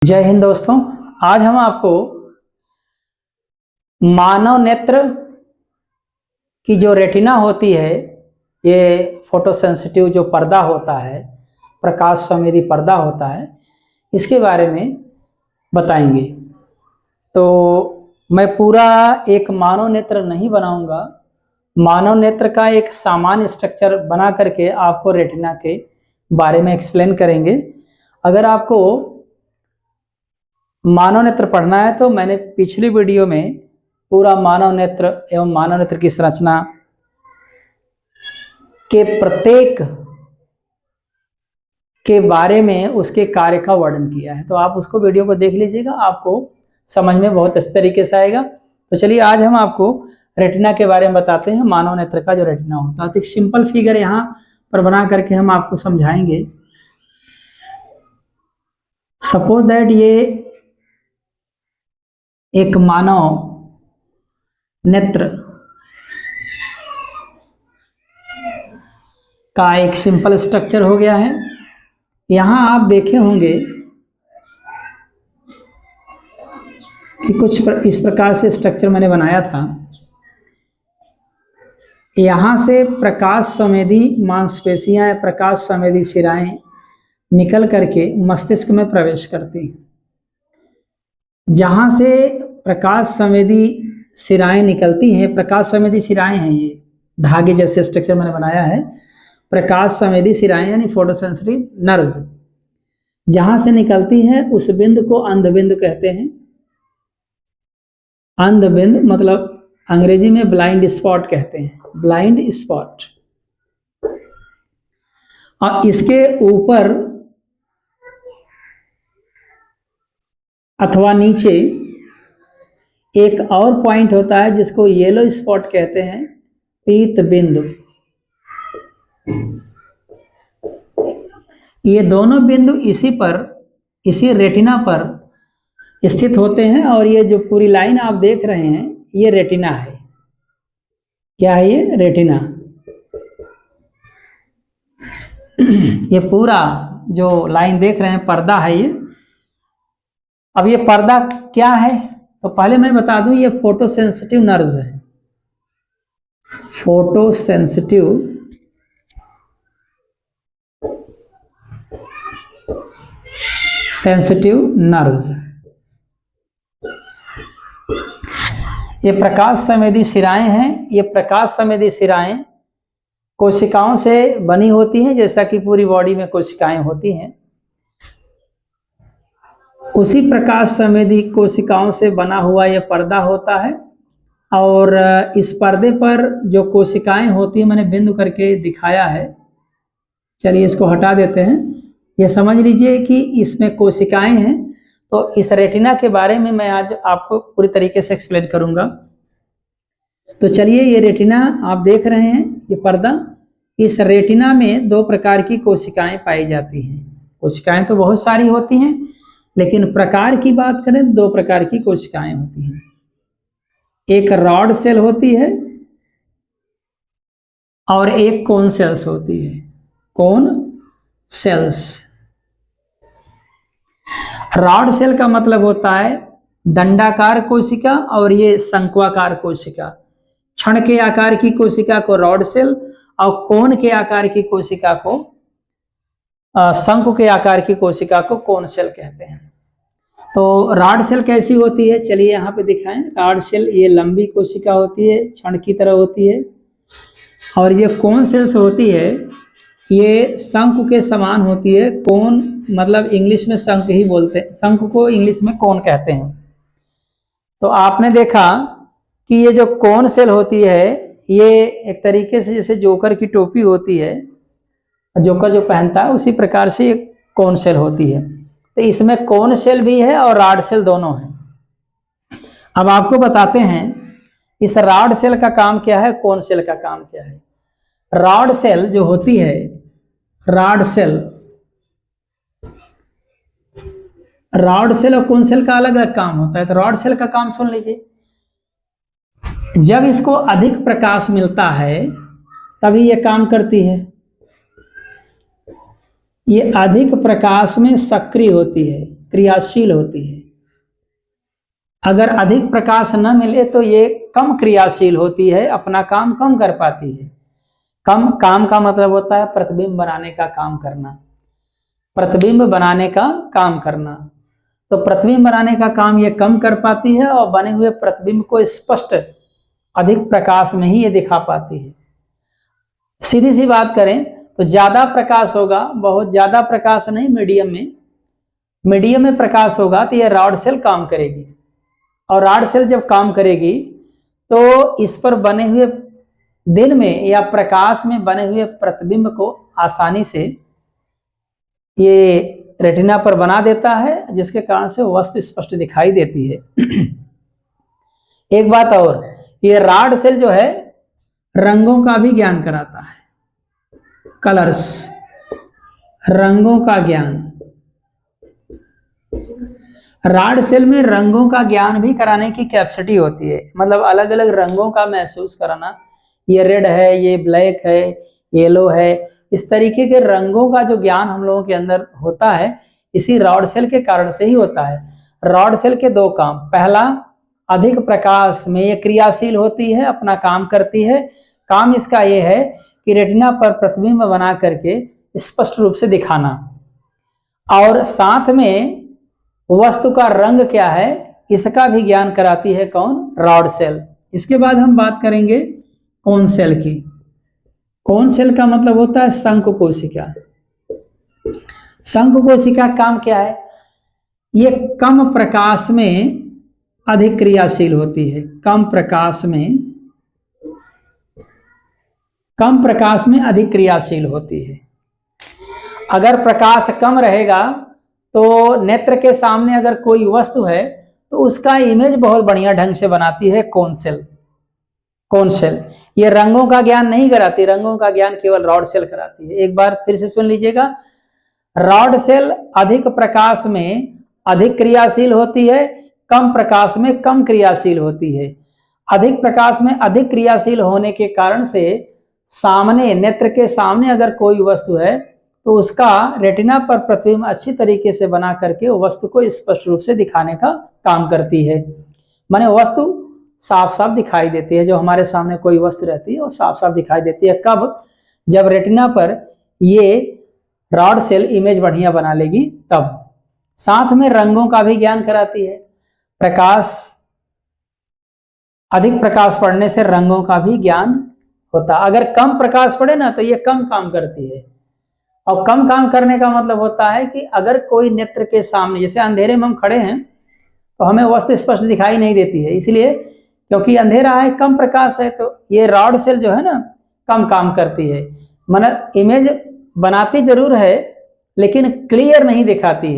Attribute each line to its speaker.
Speaker 1: जय हिंद दोस्तों। आज हम आपको मानव नेत्र की जो रेटिना होती है, ये फोटोसेंसिटिव जो पर्दा होता है, प्रकाश संवेदी पर्दा होता है, इसके बारे में बताएंगे। तो मैं पूरा एक मानव नेत्र नहीं बनाऊंगा, मानव नेत्र का एक सामान्य स्ट्रक्चर बना करके आपको रेटिना के बारे में एक्सप्लेन करेंगे। अगर आपको मानव नेत्र पढ़ना है तो मैंने पिछली वीडियो में पूरा मानव नेत्र एवं मानव नेत्र की संरचना के प्रत्येक के बारे में उसके कार्य का वर्णन किया है, तो आप उसको वीडियो को देख लीजिएगा, आपको समझ में बहुत अच्छे तरीके से आएगा। तो चलिए आज हम आपको रेटिना के बारे में बताते हैं। मानव नेत्र का जो रेटिना होता है, तो एक सिंपल फिगर यहाँ पर बना करके हम आपको समझाएंगे। सपोज दैट ये एक मानव नेत्र का एक सिंपल स्ट्रक्चर हो गया है। यहाँ आप देखे होंगे कि कुछ इस प्रकार से स्ट्रक्चर मैंने बनाया था। यहाँ से प्रकाश संवेदी मांसपेशियां, प्रकाश संवेदी शिराएं निकल करके मस्तिष्क में प्रवेश करती हैं। जहाँ से प्रकाश संवेदी शिराएं निकलती हैं, प्रकाश संवेदी शिराएं हैं, ये धागे जैसे स्ट्रक्चर मैंने बनाया है। प्रकाश संवेदी शिराएं यानी फोटोसेंसिटिव नर्व्स जहाँ से निकलती हैं उस बिंदु को अंधबिंदु कहते हैं। अंधबिंदु मतलब अंग्रेजी में ब्लाइंड स्पॉट कहते हैं, ब्लाइंड स्पॉट। और इसके ऊपर अथवा नीचे एक और पॉइंट होता है जिसको येलो स्पॉट कहते हैं, पीत बिंदु। ये दोनों बिंदु इसी रेटिना पर स्थित होते हैं। और ये जो पूरी लाइन आप देख रहे हैं ये रेटिना है। क्या है ये? रेटिना। ये पूरा जो लाइन देख रहे हैं पर्दा है ये। अब ये पर्दा क्या है तो पहले मैं बता दूं, ये फोटोसेंसिटिव नर्व्स है। फोटोसेंसिटिव नर्व्स, ये प्रकाश संवेदी शिराएं हैं। ये प्रकाश संवेदी शिराएं कोशिकाओं से बनी होती हैं, जैसा कि पूरी बॉडी में कोशिकाएं होती हैं। उसी प्रकाश संवेदी कोशिकाओं से बना हुआ यह पर्दा होता है। और इस पर्दे पर जो कोशिकाएं होती हैं मैंने बिंदु करके दिखाया है। चलिए इसको हटा देते हैं। ये समझ लीजिए कि इसमें कोशिकाएं हैं। तो इस रेटिना के बारे में मैं आज आपको पूरी तरीके से एक्सप्लेन करूंगा। तो चलिए, ये रेटिना आप देख रहे हैं, ये पर्दा। इस रेटिना में दो प्रकार की कोशिकाएं पाई जाती हैं। कोशिकाएं तो बहुत सारी होती हैं, लेकिन प्रकार की बात करें दो प्रकार की कोशिकाएं होती हैं। एक रॉड सेल होती है और एक कोन सेल्स होती है। Cone cells. रॉड सेल का मतलब होता है दंडाकार कोशिका, और ये शंक्वाकार कोशिका। क्षण के आकार की कोशिका को रॉड सेल और कोन के आकार की कोशिका को, शंकु के आकार की कोशिका को कोन सेल कहते हैं। तो रॉड सेल कैसी होती है, चलिए यहाँ पे दिखाएं। रॉड सेल ये लंबी कोशिका होती है, क्षण की तरह होती है। और ये कोन सेल्स होती है, ये शंकु के समान होती है। कोन मतलब इंग्लिश में शंकु ही बोलते हैं, शंकु को इंग्लिश में कोन कहते हैं। तो आपने देखा कि ये जो कोन सेल होती है, ये एक तरीके से जैसे जोकर की टोपी होती है, जोकर जो पहनता है उसी प्रकार से ये कोन सेल होती है। तो इसमें कोन सेल भी है और रॉड सेल दोनों है। अब आपको बताते हैं इस रॉड सेल का काम क्या है, कोन सेल का काम क्या है। रॉड सेल जो होती है, रॉड सेल और कोन सेल का अलग अलग काम होता है। तो रॉड सेल का काम सुन लीजिए। जब इसको अधिक प्रकाश मिलता है तभी ये काम करती है। ये अधिक प्रकाश में सक्रिय होती है। क्रियाशील होती है। अगर अधिक प्रकाश न मिले तो ये कम क्रियाशील होती है, अपना काम कम कर पाती है। कम काम का मतलब होता है प्रतिबिंब बनाने का काम करना, प्रतिबिंब बनाने का काम करना। तो प्रतिबिंब बनाने का काम ये कम कर पाती है और बने हुए प्रतिबिंब को स्पष्ट अधिक प्रकाश में ही ये दिखा पाती है। सीधी सी बात करें तो ज्यादा प्रकाश होगा, बहुत ज्यादा प्रकाश नहीं, मीडियम में प्रकाश होगा तो ये रॉड सेल काम करेगी, और रॉड सेल जब काम करेगी तो इस पर बने हुए दिन में या प्रकाश में बने हुए प्रतिबिंब को आसानी से ये रेटिना पर बना देता है, जिसके कारण से वस्तु स्पष्ट दिखाई देती है। एक बात और, ये रॉड सेल जो है रंगों का भी ज्ञान कराता है, कलर्स, रंगों का ज्ञान। रॉड सेल में रंगों का ज्ञान भी कराने की कैपेसिटी होती है, मतलब अलग अलग रंगों का महसूस कराना, ये रेड है, ये ब्लैक है, येलो है, इस तरीके के रंगों का जो ज्ञान हम लोगों के अंदर होता है इसी रॉड सेल के कारण से ही होता है। रॉड सेल के दो काम, पहला अधिक प्रकाश में ये क्रियाशील होती है, अपना काम करती है। काम इसका ये है कि रेटिना पर प्रतिबिंब बना करके स्पष्ट रूप से दिखाना, और साथ में वस्तु का रंग क्या है इसका भी ज्ञान कराती है कौन? Rod cell. इसके बाद हम बात करेंगे कोन सेल की। कोन सेल का मतलब होता है शंकु कोशिका। शंकु कोशिका का काम क्या है? ये कम प्रकाश में अधिक क्रियाशील होती है, कम प्रकाश में अधिक क्रियाशील होती है। अगर प्रकाश कम रहेगा तो नेत्र के सामने अगर कोई वस्तु है तो उसका इमेज बहुत बढ़िया ढंग से बनाती है कोन सेल। कोन सेल ये रंगों का ज्ञान नहीं कराती, रंगों का ज्ञान केवल रॉड सेल कराती है। एक बार फिर से सुन लीजिएगा, रॉड सेल अधिक प्रकाश में अधिक क्रियाशील होती है, कम प्रकाश में कम क्रियाशील होती है। अधिक प्रकाश में अधिक क्रियाशील होने के कारण से सामने, नेत्र के सामने अगर कोई वस्तु है तो उसका रेटिना पर प्रतिबिंब अच्छी तरीके से बना करके वस्तु को स्पष्ट रूप से दिखाने का काम करती है। माने वस्तु साफ साफ दिखाई देती है, जो हमारे सामने कोई वस्तु रहती है वो साफ साफ दिखाई देती है। कब? जब रेटिना पर ये रॉड सेल इमेज बढ़िया बना लेगी तब। साथ में रंगों का भी ज्ञान कराती है। प्रकाश, अधिक प्रकाश पड़ने से रंगों का भी ज्ञान होता। अगर कम प्रकाश पड़े ना तो ये कम काम करती है, और कम काम करने का मतलब होता है कि अगर कोई नेत्र के सामने, जैसे अंधेरे में हम खड़े हैं तो हमें वस्तु स्पष्ट दिखाई नहीं देती है, इसलिए क्योंकि अंधेरा है, कम प्रकाश है, तो ये रॉड सेल जो है ना कम काम करती है। मतलब इमेज बनाती जरूर है लेकिन क्लियर नहीं दिखाती है।